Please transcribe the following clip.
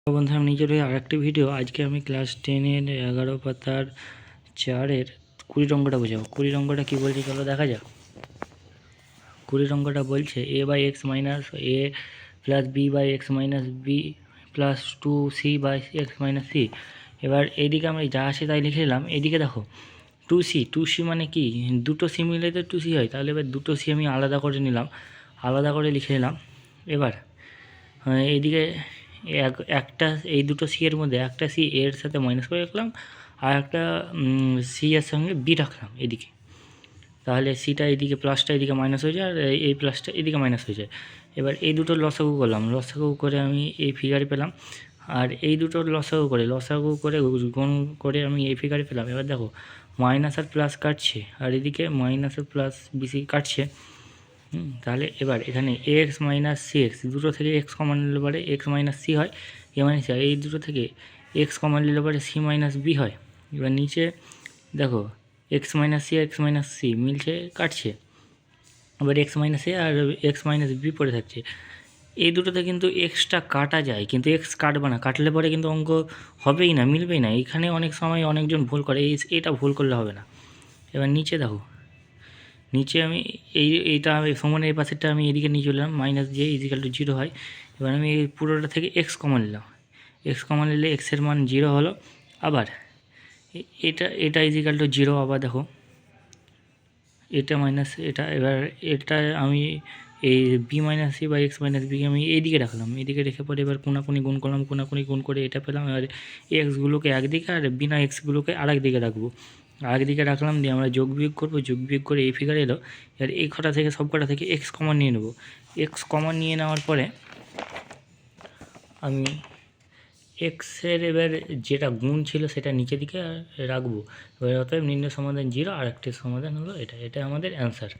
বন্ধুরা, আমি নিজের আরেকটি ভিডিও। আজকে আমি ক্লাস 10-এর 11 পাতার 4-এর 20 অঙ্কটা বোঝাবো। 20 অঙ্কটা কী বলছে চলো দেখা যাক। 20 অঙ্কটা বলছে a by X minus A plus B by X minus B plus 2c by X minus C. এবার এইদিকে আমরা যা আসে তাই লিখে নিলাম। এদিকে দেখো 2c মানে কি, দুটো সি মিলে তো 2c হয়, তাহলে এবার দুটো সি আমি আলাদা করে নিলাম, আলাদা করে লিখে নিলাম। এবার এইদিকে একটা এই দুটো সি এর মধ্যে একটা সি এর সাথে মাইনাস করে রাখলাম, আর একটা সি এর সঙ্গে বি রাখলাম এদিকে। তাহলে সিটা এদিকে প্লাসটা এদিকে মাইনাস হয়ে যায়, আর এই প্লাসটা এদিকে মাইনাস হয়ে যায়। এবার এই দুটোর লসাগু করলাম, লসাগু করে আমি এই ফিগারে পেলাম, আর এই দুটোর লসাগু করে গুণ করে আমি এই ফিগারে পেলাম। এবার দেখো মাইনাস আর প্লাস কাটছে, আর এদিকে মাইনাস আর প্লাস বিসি কাটছে। তাহলে এবার এখানে এক্স মাইনাস সি এক্স, দুটো থেকে এক্স কমন নিলে পরে এক্স মাইনাস সি হয়, এ মাইনাস সি হয়। এই দুটো থেকে এক্স কমন নিলে পরে সি মাইনাস বি হয়। এবার নিচে দেখো এক্স মাইনাস সি মিলছে, কাটছে। আবার এক্স মাইনাস এ আর এক্স মাইনাস বি পড়ে থাকছে। এই দুটোতে কিন্তু এক্সটা কাটা যায়, কিন্তু এক্স কাটবে না, কাটলে পরে কিন্তু অঙ্ক হবেই না, মিলবেই না। এখানে অনেক সময় অনেকজন ভুল করে, এটা ভুল করলে হবে না। এবার নিচে দেখো, নিচে আমি এইটা সমানের এই পাশেরটা আমি এদিকে নিয়ে চললাম, মাইনাস যে ইজিক্যাল টু 0 হয়। এবার আমি এই পুরোটা থেকে এক্স কমন নিলাম, এক্স কমন নিলে এক্সের মান 0 হলো। আবার এটা ইজিক্যাল টু 0। আবার দেখো এটা মাইনাস এটা, এবার এটা আমি এই বি মাইনাস সি বা এক্স মাইনাস বিকে আমি এইদিকে রাখলাম, এইদিকে রেখে পরে এবার কোনাকুনি গুণ করলাম, কোনাকুনি গুণ করে এটা পেলাম। এবার এক্সগুলোকে একদিকে আর বিনা এক্সগুলোকে আরেক দিকে রাখবো, আরেকদিকে রাখলাম, দিয়ে আমরা যোগ বিয়োগ করবো, যোগ বিয়োগ করে এই ফিগার এলো। এবার এই কটা থেকে সব কটা থেকে এক্স কমন নিয়ে নেবো। এক্স কমন নিয়ে নেওয়ার পরে আমি এক্সের এবার যেটা গুণ ছিল সেটা নিচের দিকে রাখবো। এবার অতএব নির্ণয় সমাধান 0, আর একটি সমাধান হলো এটা আমাদের অ্যান্সার।